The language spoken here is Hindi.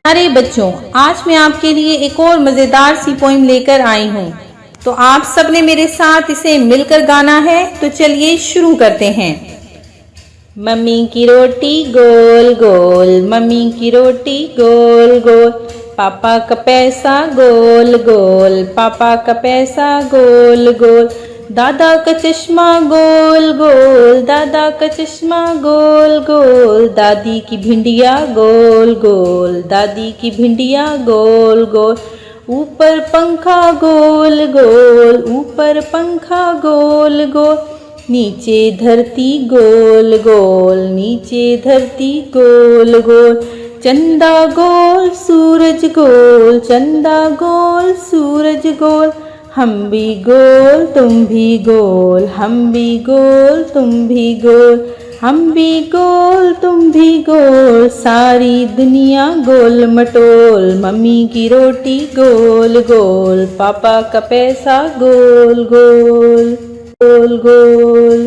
अरे बच्चों, आज मैं आपके लिए एक और मजेदार सी पोइम लेकर आई हूँ। तो आप सबने मेरे साथ इसे मिलकर गाना है। तो चलिए शुरू करते हैं। मम्मी की रोटी गोल गोल, मम्मी की रोटी गोल गोल, पापा का पैसा गोल गोल, पापा का पैसा गोल गोल, दादा का चश्मा गोल गोल, दादा का चश्मा गोल गोल, दादी की भिंडिया गोल गोल, दादी की भिंडिया गोल गोल, ऊपर पंखा गोल गोल, ऊपर पंखा गोल गोल, नीचे धरती गोल गोल, नीचे धरती गोल गोल, चंदा गोल सूरज गोल, चंदा गोल सूरज गोल, हम भी गोल तुम भी गोल, हम भी गोल तुम भी गोल, हम भी गोल तुम भी गोल, सारी दुनिया गोल मटोल, मम्मी की रोटी गोल गोल, पापा का पैसा गोल गोल गोल गोल।